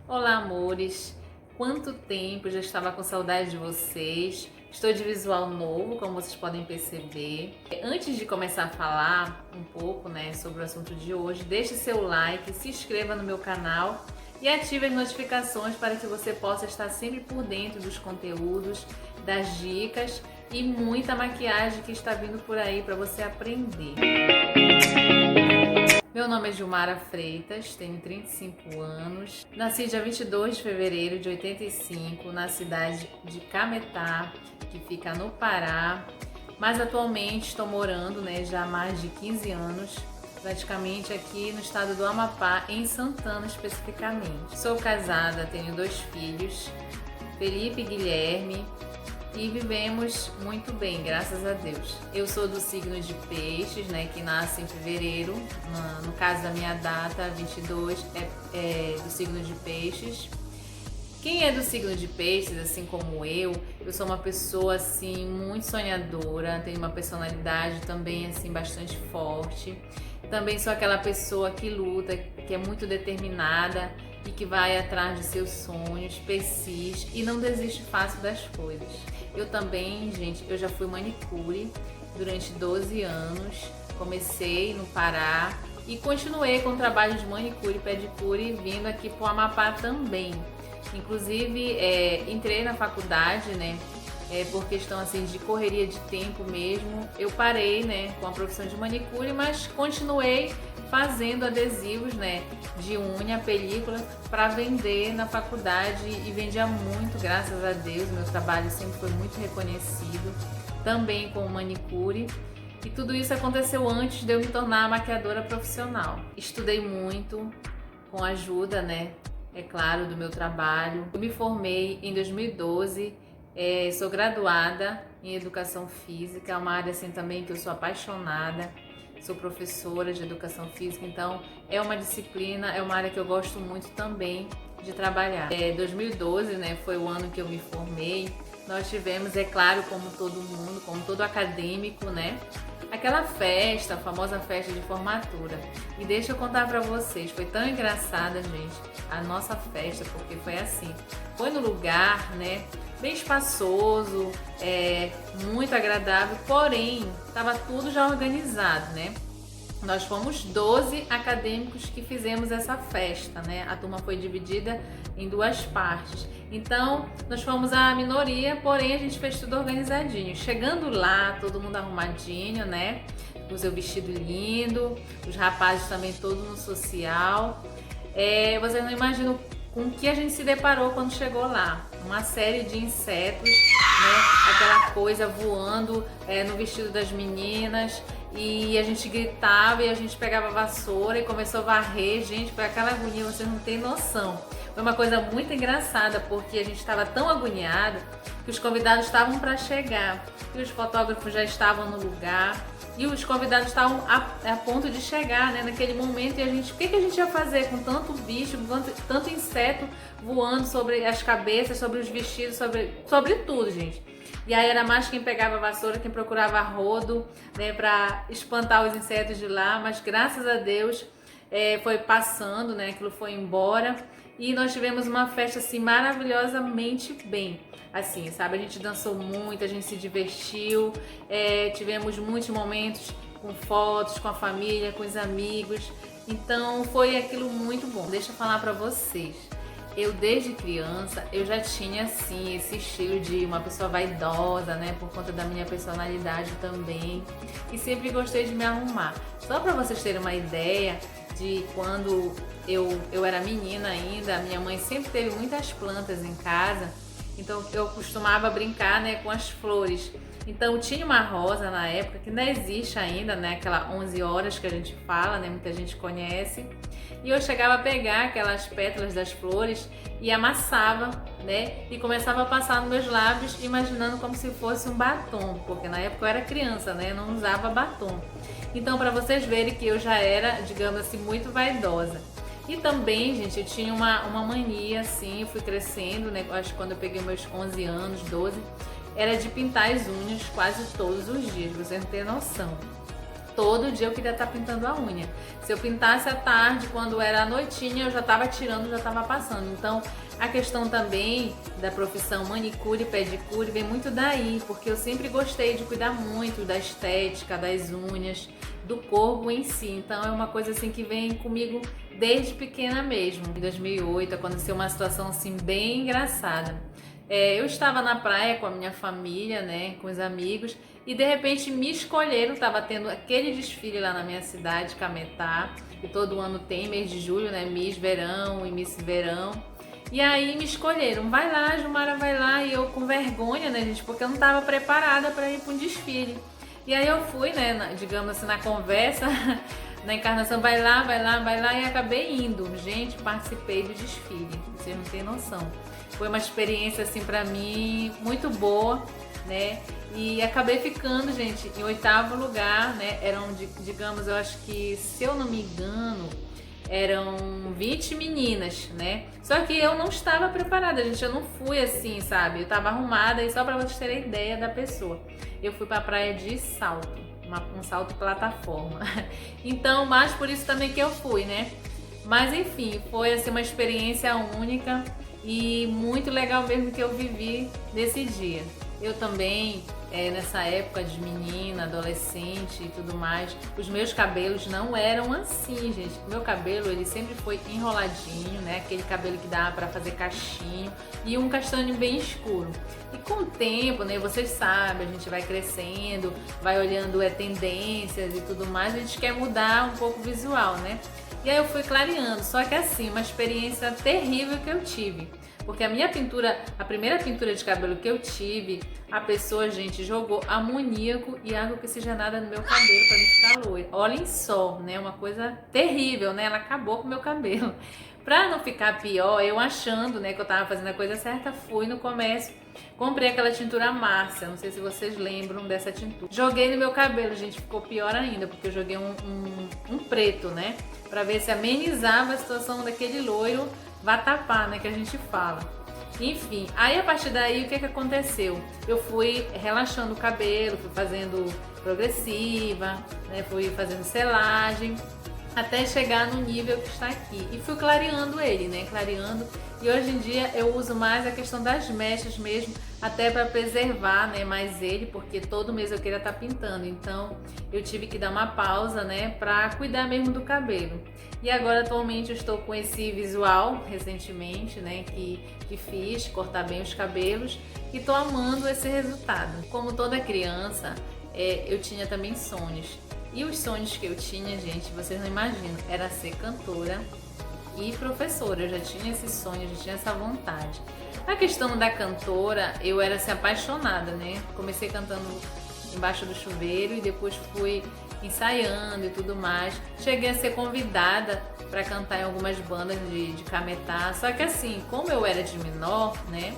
Olá, amores! Quanto tempo, já estava com saudade de vocês. Estou de visual novo, como vocês podem perceber. Antes de começar a falar um pouco, sobre o assunto de hoje, deixe seu like, se inscreva no meu canal e ative as notificações para que você possa estar sempre por dentro dos conteúdos, das dicas e muita maquiagem que está vindo por aí para você aprender. Meu nome é Gilmara Freitas, tenho 35 anos, nasci dia 22 de fevereiro de 85 na cidade de Cametá, que fica no Pará, mas atualmente estou morando já há mais de 15 anos, praticamente aqui no estado do Amapá, em Santana especificamente. Sou casada, tenho 2 filhos, Felipe e Guilherme, e vivemos muito bem, graças a Deus. Eu sou do signo de Peixes, que nasce em fevereiro. No caso da minha data, 22, é do signo de Peixes. Quem é do signo de Peixes, assim como eu sou uma pessoa assim muito sonhadora, tenho uma personalidade também assim bastante forte. Também sou aquela pessoa que luta, que é muito determinada e que vai atrás de seus sonhos, persiste e não desiste fácil das coisas. Eu também, gente, eu já fui manicure durante 12 anos, comecei no Pará e continuei com o trabalho de manicure e pedicure vindo aqui para o Amapá também. Inclusive, entrei na faculdade, por questão assim de correria de tempo mesmo. Eu parei, com a profissão de manicure, mas continuei fazendo adesivos, de unha, película para vender na faculdade e vendia muito, graças a Deus. Meu trabalho sempre foi muito reconhecido, também com manicure. E tudo isso aconteceu antes de eu me tornar maquiadora profissional. Estudei muito com a ajuda, é claro, do meu trabalho. Eu me formei em 2012, sou graduada em Educação Física, é uma área assim também que eu sou apaixonada. Sou professora de Educação Física, então é uma disciplina, é uma área que eu gosto muito também de trabalhar. 2012, foi o ano que eu me formei. Nós tivemos, é claro, como todo mundo, como todo acadêmico, aquela festa, a famosa festa de formatura. E deixa eu contar pra vocês, foi tão engraçada, gente, a nossa festa, porque foi assim, foi no lugar, bem espaçoso, muito agradável, porém, estava tudo já organizado, Nós fomos 12 acadêmicos que fizemos essa festa, A turma foi dividida em 2 partes. Então, nós fomos a minoria, porém a gente fez tudo organizadinho. Chegando lá, todo mundo arrumadinho, com o seu vestido lindo, os rapazes também todos no social. Vocês não imaginam com que a gente se deparou quando chegou lá. Uma série de insetos, aquela coisa voando no vestido das meninas. E a gente gritava e a gente pegava a vassoura e começou a varrer. Gente, foi aquela agonia, vocês não têm noção. Foi uma coisa muito engraçada, porque a gente estava tão agoniado que os convidados estavam para chegar e os fotógrafos já estavam no lugar e os convidados estavam a ponto de chegar, naquele momento. E a gente, o que a gente ia fazer com tanto bicho, tanto inseto voando sobre as cabeças, sobre os vestidos, sobre tudo, gente. E aí era mais quem pegava a vassoura, quem procurava rodo, para espantar os insetos de lá. Mas graças a Deus foi passando, aquilo foi embora. E nós tivemos uma festa assim maravilhosamente bem. Assim, sabe, a gente dançou muito, a gente se divertiu, tivemos muitos momentos com fotos, com a família, com os amigos. Então foi aquilo muito bom. Deixa eu falar para vocês. Eu desde criança, eu já tinha assim esse estilo de uma pessoa vaidosa, por conta da minha personalidade também. E sempre gostei de me arrumar. Só para vocês terem uma ideia de quando eu era menina ainda, minha mãe sempre teve muitas plantas em casa. Então eu costumava brincar, com as flores. Então tinha uma rosa na época, que ainda existe ainda, aquela 11 horas que a gente fala, muita gente conhece. E eu chegava a pegar aquelas pétalas das flores e amassava, e começava a passar nos meus lábios, imaginando como se fosse um batom, porque na época eu era criança, não usava batom. Então, para vocês verem que eu já era, digamos assim, muito vaidosa. E também, gente, eu tinha uma mania, assim, eu fui crescendo, acho que quando eu peguei meus 11 anos, 12, era de pintar as unhas quase todos os dias, vocês não têm noção. todo dia eu queria estar pintando a unha. Se eu pintasse à tarde, quando era à noitinha, eu já estava tirando, já estava passando. Então, a questão também da profissão manicure e pedicure vem muito daí, porque eu sempre gostei de cuidar muito da estética, das unhas, do corpo em si. Então, é uma coisa assim que vem comigo desde pequena mesmo. Em 2008 aconteceu uma situação assim bem engraçada. Eu estava na praia com a minha família, né, com os amigos, e de repente me escolheram. Estava tendo aquele desfile lá na minha cidade, Cametá, que todo ano tem, mês de julho, né, Miss Verão e Miss Verão. E aí me escolheram, vai lá, Gilmara, vai lá, e eu com vergonha, né, gente, porque eu não estava preparada para ir para um desfile. E aí eu fui, né, digamos assim, na conversa, na encarnação, vai lá, vai lá, vai lá, e acabei indo. Gente, participei do desfile, vocês não têm noção. Foi uma experiência, assim, pra mim, muito boa, né, e acabei ficando, gente, em 8º lugar, né, eram, digamos, eu acho que, se eu não me engano, eram 20 meninas, né? Só que eu não estava preparada, gente. Eu não fui assim, sabe? Eu estava arrumada e só para vocês terem ideia da pessoa. Eu fui para a praia de salto, um salto plataforma. Então, mas por isso também que eu fui, né? Mas enfim, foi assim uma experiência única e muito legal mesmo que eu vivi nesse dia. Eu também, nessa época de menina, adolescente e tudo mais, os meus cabelos não eram assim, gente. O meu cabelo, ele sempre foi enroladinho, né? Aquele cabelo que dá pra fazer cachinho e um castanho bem escuro. E com o tempo, né, vocês sabem, a gente vai crescendo, vai olhando tendências e tudo mais, a gente quer mudar um pouco o visual, né? E aí eu fui clareando, só que assim, uma experiência terrível que eu tive. Porque a minha pintura, a primeira pintura de cabelo que eu tive, a pessoa, gente, jogou amoníaco e água oxigenada no meu cabelo para me ficar loira. Olhem só, né? Uma coisa terrível, né? Ela acabou com o meu cabelo. Pra não ficar pior, eu achando, né, que eu tava fazendo a coisa certa, fui no comércio, comprei aquela tintura Márcia, não sei se vocês lembram dessa tintura. Joguei no meu cabelo, gente, ficou pior ainda, porque eu joguei um preto, né, pra ver se amenizava a situação daquele loiro vatapá, né, que a gente fala. Enfim, aí a partir daí o que aconteceu? Eu fui relaxando o cabelo, fui fazendo progressiva, né, fui fazendo selagem, até chegar no nível que está aqui. E fui clareando ele, né? Clareando. E hoje em dia eu uso mais a questão das mechas mesmo, até para preservar, né, mais ele, porque todo mês eu queria estar pintando. Então eu tive que dar uma pausa, né, para cuidar mesmo do cabelo. E agora atualmente eu estou com esse visual, recentemente, né, que fiz, cortar bem os cabelos, e tô amando esse resultado. Como toda criança, eu tinha também sonhos. E os sonhos que eu tinha, gente, vocês não imaginam, era ser cantora e professora. Eu já tinha esse sonho, eu já tinha essa vontade. A questão da cantora, eu era assim, apaixonada, né? Comecei cantando embaixo do chuveiro e depois fui ensaiando e tudo mais. Cheguei a ser convidada para cantar em algumas bandas de Cametá. Só que assim, como eu era de menor, né?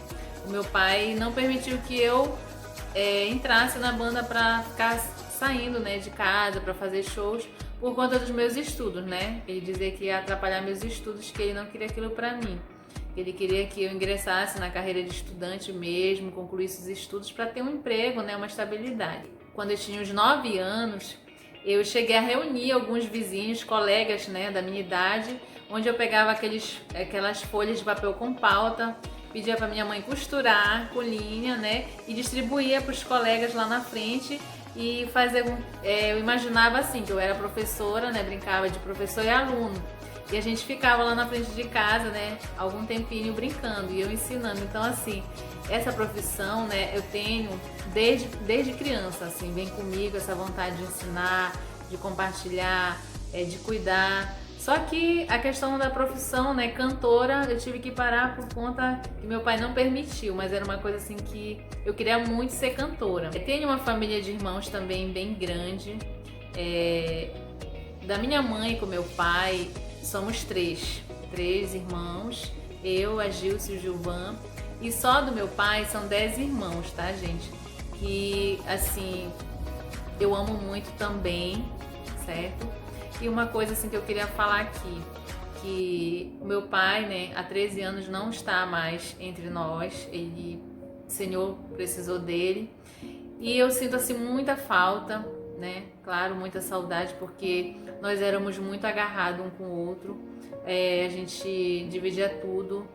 O meu pai não permitiu que eu entrasse na banda para ficar saindo, né, de casa para fazer shows por conta dos meus estudos, né? Ele dizia que ia atrapalhar meus estudos, que ele não queria aquilo para mim. Ele queria que eu ingressasse na carreira de estudante mesmo, concluísse os estudos para ter um emprego, né, uma estabilidade. Quando eu tinha uns 9 anos, eu cheguei a reunir alguns vizinhos, colegas, né, da minha idade, onde eu pegava aquelas folhas de papel com pauta, pedia para minha mãe costurar com linha, né, e distribuía para os colegas lá na frente. E eu imaginava assim, que eu era professora, né, brincava de professor e aluno, e a gente ficava lá na frente de casa, né, algum tempinho brincando e eu ensinando. Então assim, essa profissão, né, eu tenho desde criança, assim, vem comigo essa vontade de ensinar, de compartilhar, de cuidar. Só que a questão da profissão, né, cantora, eu tive que parar por conta que meu pai não permitiu, mas era uma coisa assim que eu queria muito ser cantora. Eu tenho uma família de irmãos também bem grande. Da minha mãe com meu pai, somos três irmãos, eu, a Gilce e o Gilvan. E só do meu pai são 10 irmãos, tá, gente? Que, assim, eu amo muito também, certo? E uma coisa assim que eu queria falar aqui, que o meu pai, né, há 13 anos não está mais entre nós, o Senhor precisou dele, e eu sinto assim muita falta, né? Claro, muita saudade, porque nós éramos muito agarrados um com o outro. A gente dividia tudo.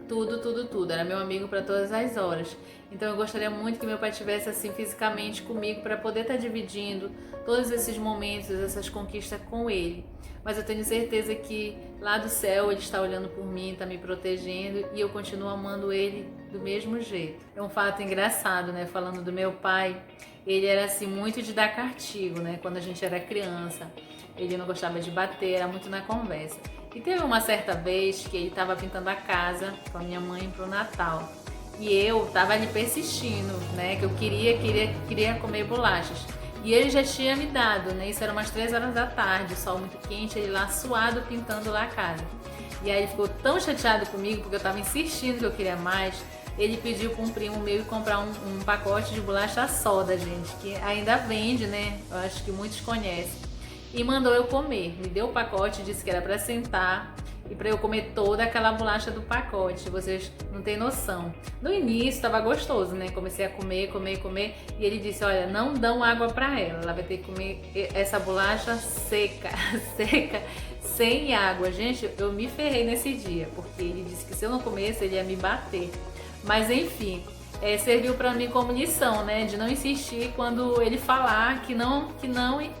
Tudo. Era meu amigo para todas as horas. Então eu gostaria muito que meu pai estivesse assim fisicamente comigo para poder estar dividindo todos esses momentos, essas conquistas com ele. Mas eu tenho certeza que lá do céu ele está olhando por mim, está me protegendo e eu continuo amando ele do mesmo jeito. É um fato engraçado, né? Falando do meu pai, ele era assim muito de dar castigo, né? Quando a gente era criança, ele não gostava de bater, era muito na conversa. E teve uma certa vez que ele estava pintando a casa com a minha mãe pro Natal. E eu estava ali persistindo, né? Que eu queria comer bolachas. E ele já tinha me dado, né? Isso era umas 3 horas da tarde, o sol muito quente, ele lá suado pintando lá a casa. E aí ele ficou tão chateado comigo, porque eu estava insistindo que eu queria mais. Ele pediu para um primo meu ir comprar um pacote de bolacha soda, gente, que ainda vende, né? Eu acho que muitos conhecem. E mandou eu comer, me deu o pacote, disse que era para sentar e para eu comer toda aquela bolacha do pacote. Vocês não têm noção. No início estava gostoso, né? Comecei a comer e ele disse: olha, não dão água para ela vai ter que comer essa bolacha seca, sem água. Gente, eu me ferrei nesse dia, porque ele disse que se eu não comesse ele ia me bater. Mas enfim, serviu para mim como lição, né? De não insistir quando ele falar que não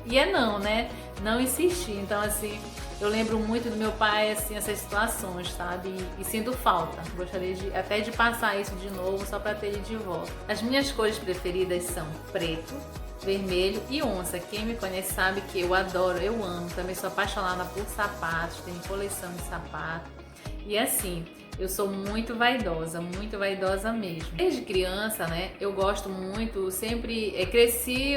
e é não, né? Não insistir. Então, assim, eu lembro muito do meu pai, assim, essas situações, sabe? E sinto falta. Gostaria até de passar isso de novo, só para ter ele de volta. As minhas cores preferidas são preto, vermelho e onça. Quem me conhece sabe que eu adoro, eu amo. Também sou apaixonada por sapatos, tenho coleção de sapatos. E assim, eu sou muito vaidosa mesmo. Desde criança, né, eu gosto muito, sempre cresci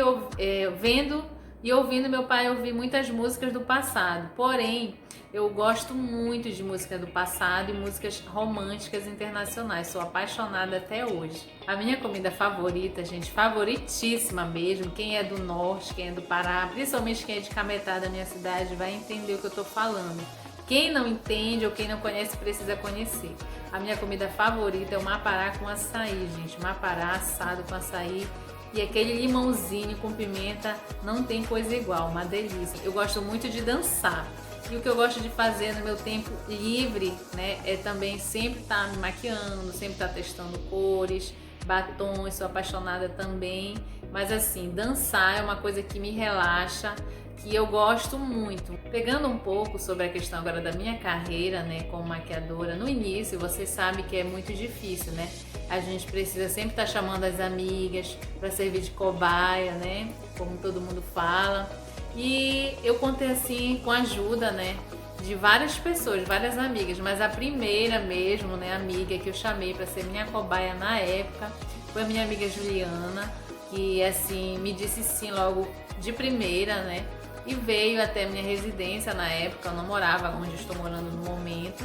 vendo e ouvindo meu pai ouvir muitas músicas do passado. Porém, eu gosto muito de música do passado e músicas românticas internacionais. Sou apaixonada até hoje. A minha comida favorita, gente, favoritíssima mesmo, quem é do norte, quem é do Pará, principalmente quem é de Cametá, da minha cidade, vai entender o que eu tô falando. Quem não entende ou quem não conhece precisa conhecer. A minha comida favorita é o mapará com açaí, gente. Mapará assado com açaí e aquele limãozinho com pimenta, não tem coisa igual, uma delícia. Eu gosto muito de dançar. E o que eu gosto de fazer no meu tempo livre, né, é também sempre estar me maquiando, sempre estar testando cores, batons, sou apaixonada também. Mas assim, dançar é uma coisa que me relaxa, que eu gosto muito. Pegando um pouco sobre a questão agora da minha carreira, né, como maquiadora, no início você sabe que é muito difícil, né? A gente precisa sempre estar chamando as amigas para servir de cobaia, né? Como todo mundo fala. E eu contei assim com a ajuda, né, de várias pessoas, várias amigas, mas a primeira mesmo, né, amiga que eu chamei para ser minha cobaia na época foi a minha amiga Juliana, que assim me disse sim logo de primeira, né? E veio até minha residência na época, eu não morava onde eu estou morando no momento.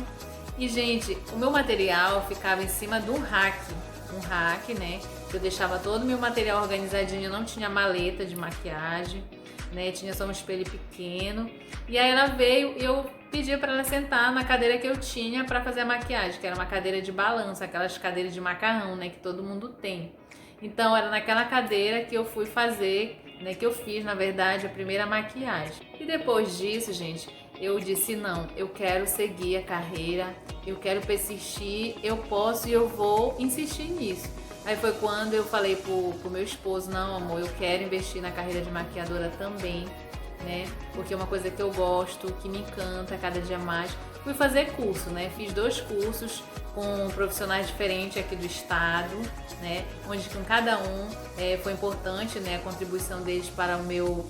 E, gente, o meu material ficava em cima de um rack, né? Eu deixava todo o meu material organizadinho, eu não tinha maleta de maquiagem, né? Tinha só um espelho pequeno. E aí ela veio e eu pedi para ela sentar na cadeira que eu tinha para fazer a maquiagem, que era uma cadeira de balanço, aquelas cadeiras de macarrão, né? Que todo mundo tem. Então, era naquela cadeira que eu fui fazer, né, que eu fiz, na verdade, a primeira maquiagem. E depois disso, gente, eu disse não, eu quero seguir a carreira, eu quero persistir, eu posso e eu vou insistir nisso. Aí foi quando eu falei pro meu esposo, não, amor, eu quero investir na carreira de maquiadora também, né? Porque é uma coisa que eu gosto, que me encanta cada dia mais. Fui fazer curso, né? Fiz 2 cursos com profissionais diferentes aqui do estado, né? Onde com cada um foi importante, né, a contribuição deles para o meu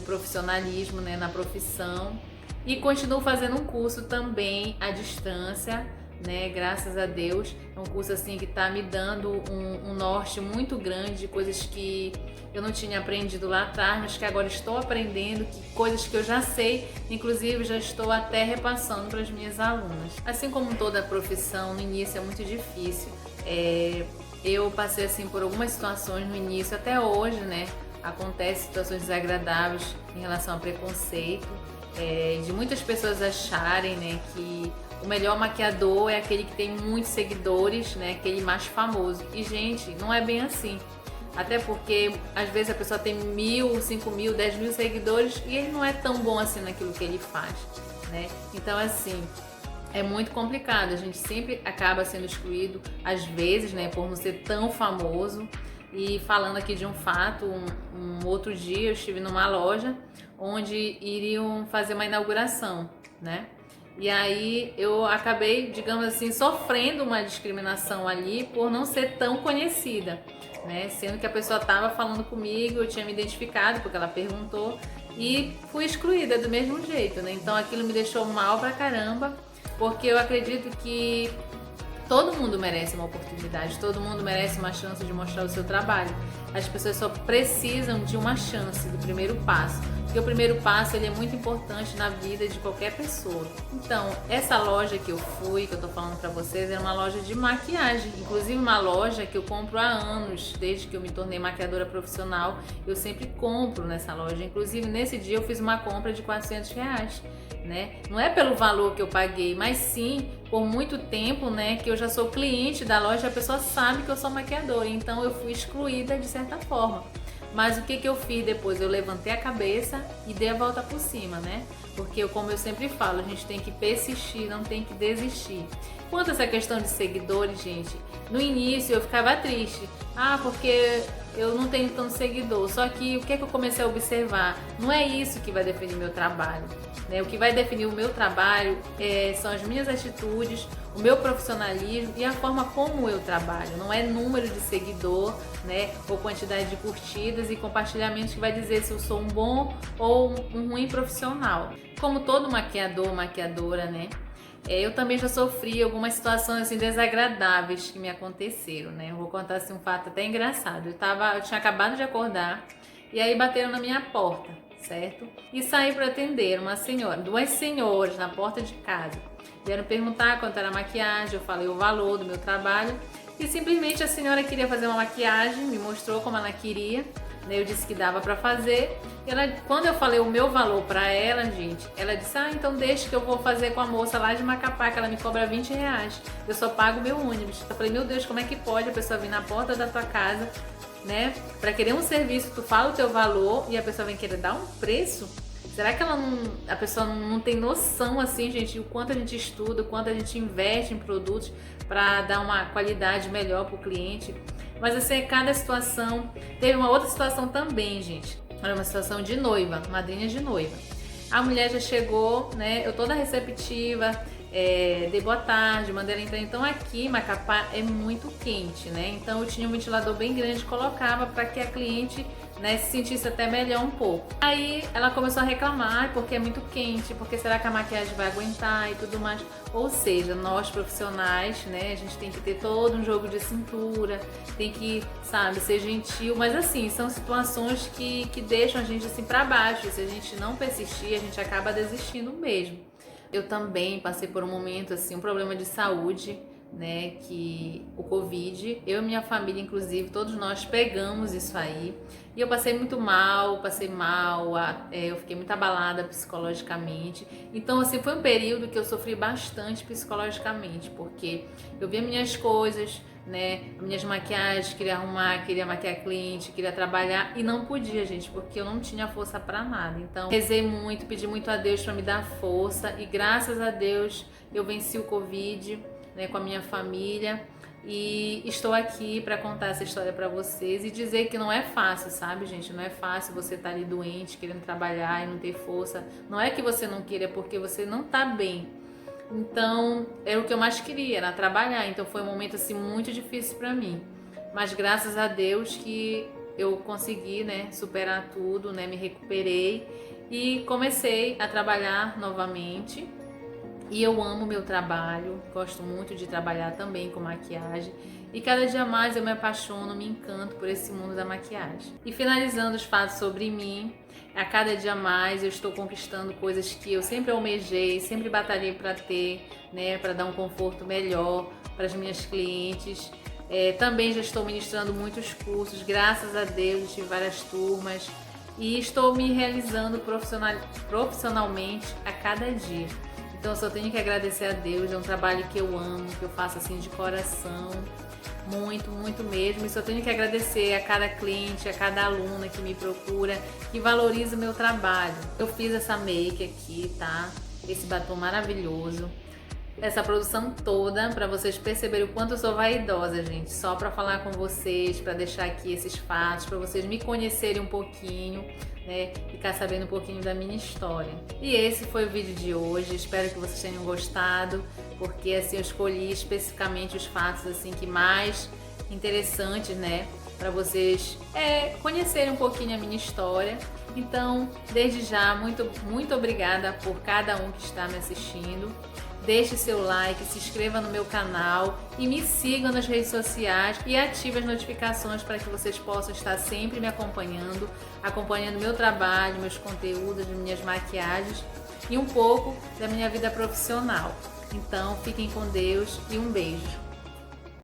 profissionalismo, né, na profissão. E continuo fazendo um curso também à distância, né? Graças a Deus. É um curso assim que está me dando um norte muito grande de coisas que eu não tinha aprendido lá atrás, mas que agora estou aprendendo, coisas que eu já sei, inclusive já estou até repassando para as minhas alunas. Assim como toda profissão, no início é muito difícil. Eu passei assim por algumas situações no início, até hoje, né? Acontecem situações desagradáveis em relação a preconceito, de muitas pessoas acharem, né, que o melhor maquiador é aquele que tem muitos seguidores, né, aquele mais famoso. E, gente, não é bem assim. Até porque às vezes a pessoa tem 1.000, 5.000, 10.000 seguidores e ele não é tão bom assim naquilo que ele faz, né? Então assim, é muito complicado, a gente sempre acaba sendo excluído, às vezes, né, por não ser tão famoso. E falando aqui de um fato, um outro dia eu estive numa loja onde iriam fazer uma inauguração, né? E aí eu acabei, digamos assim, sofrendo uma discriminação ali por não ser tão conhecida, né? Sendo que a pessoa estava falando comigo, eu tinha me identificado porque ela perguntou e fui excluída do mesmo jeito, né? Então aquilo me deixou mal pra caramba, porque eu acredito que todo mundo merece uma oportunidade, todo mundo merece uma chance de mostrar o seu trabalho. As pessoas só precisam de uma chance, do primeiro passo. Porque o primeiro passo ele é muito importante na vida de qualquer pessoa. Então, essa loja que eu fui, que eu tô falando pra vocês, era uma loja de maquiagem. Inclusive uma loja que eu compro há anos, desde que eu me tornei maquiadora profissional, eu sempre compro nessa loja. Inclusive nesse dia eu fiz uma compra de R$ 400. Né? Não é pelo valor que eu paguei, mas sim por muito tempo, né, que eu já sou cliente da loja, a pessoa sabe que eu sou maquiadora, então eu fui excluída de certa forma. Mas o que eu fiz depois? Eu levantei a cabeça e dei a volta por cima, né? Porque, como eu sempre falo, a gente tem que persistir, não tem que desistir. Quanto a essa questão de seguidores, gente, no início eu ficava triste. Porque eu não tenho tanto seguidor. Só que o que eu comecei a observar? Não é isso que vai definir meu trabalho, né? O que vai definir o meu trabalho são as minhas atitudes, o meu profissionalismo e a forma como eu trabalho. Não é número de seguidor, né? Ou quantidade de curtidas e compartilhamentos que vai dizer se eu sou um bom ou um ruim profissional. Como todo maquiador, maquiadora, né? Eu também já sofri algumas situações assim desagradáveis que me aconteceram, né? Eu vou contar assim um fato até engraçado. Eu tinha acabado de acordar e aí bateram na minha porta, certo? E saí para atender duas senhoras na porta de casa. Vieram perguntar quanto era a maquiagem, eu falei o valor do meu trabalho e simplesmente a senhora queria fazer uma maquiagem, me mostrou como ela queria. Eu disse que dava pra fazer. Quando eu falei o meu valor pra ela, gente, ela disse: então deixa que eu vou fazer com a moça lá de Macapá, que ela me cobra R$ 20. Eu só pago o meu ônibus. Eu falei: meu Deus, como é que pode a pessoa vir na porta da tua casa, né, pra querer um serviço, tu fala o teu valor e a pessoa vem querer dar um preço? Será que a pessoa não tem noção, assim, gente, o quanto a gente estuda, o quanto a gente investe em produtos para dar uma qualidade melhor para o cliente? Mas assim, cada situação. Teve uma outra situação também, gente. Era uma situação de noiva, madrinha de noiva. A mulher já chegou, né? Eu toda receptiva, dei boa tarde, mandei ela entrar. Então aqui, Macapá, é muito quente, né? Então eu tinha um ventilador bem grande, colocava para que a cliente, né, se sentisse até melhor um pouco. Aí ela começou a reclamar porque é muito quente, porque será que a maquiagem vai aguentar e tudo mais. Ou seja, nós profissionais, né, a gente tem que ter todo um jogo de cintura, tem que, sabe, ser gentil, mas assim, são situações que deixam a gente assim para baixo. Se a gente não persistir, a gente acaba desistindo mesmo. Eu também passei por um momento assim, um problema de saúde, né, que o Covid, eu e minha família, inclusive, todos nós pegamos isso aí. E eu passei mal, eu fiquei muito abalada psicologicamente. Então, assim, foi um período que eu sofri bastante psicologicamente, porque eu via minhas coisas, né, minhas maquiagens, queria arrumar, queria maquiar cliente, queria trabalhar e não podia, gente, porque eu não tinha força pra nada. Então, rezei muito, pedi muito a Deus pra me dar força e graças a Deus eu venci o Covid, né, com a minha família. E estou aqui para contar essa história para vocês e dizer que não é fácil, sabe, gente? Não é fácil você estar ali doente, querendo trabalhar e não ter força. Não é que você não queira, é porque você não tá bem. Então, era o que eu mais queria, era trabalhar. Então, foi um momento assim muito difícil para mim. Mas graças a Deus que eu consegui, né, superar tudo, né, me recuperei e comecei a trabalhar novamente. E eu amo meu trabalho, gosto muito de trabalhar também com maquiagem. E cada dia mais eu me apaixono, me encanto por esse mundo da maquiagem. E finalizando os fatos sobre mim, a cada dia mais eu estou conquistando coisas que eu sempre almejei, sempre batalhei para ter, né, para dar um conforto melhor para as minhas clientes. Também já estou ministrando muitos cursos, graças a Deus, tive várias turmas. E estou me realizando profissionalmente a cada dia. Então eu só tenho que agradecer a Deus, é um trabalho que eu amo, que eu faço assim de coração. muito, muito mesmo. E só tenho que agradecer a cada cliente, a cada aluna que me procura, que valoriza o meu trabalho. Eu fiz essa make aqui, tá? Esse batom maravilhoso. Essa produção toda para vocês perceberem o quanto eu sou vaidosa, gente. Só para falar com vocês, para deixar aqui esses fatos, para vocês me conhecerem um pouquinho, né? Ficar sabendo um pouquinho da minha história. E esse foi o vídeo de hoje. Espero que vocês tenham gostado, porque assim eu escolhi especificamente os fatos assim que mais interessantes, né? Para vocês conhecerem um pouquinho a minha história. Então, desde já, muito obrigada por cada um que está me assistindo. Deixe seu like, se inscreva no meu canal e me sigam nas redes sociais e ative as notificações para que vocês possam estar sempre me acompanhando meu trabalho, meus conteúdos, minhas maquiagens e um pouco da minha vida profissional. Então, fiquem com Deus e um beijo!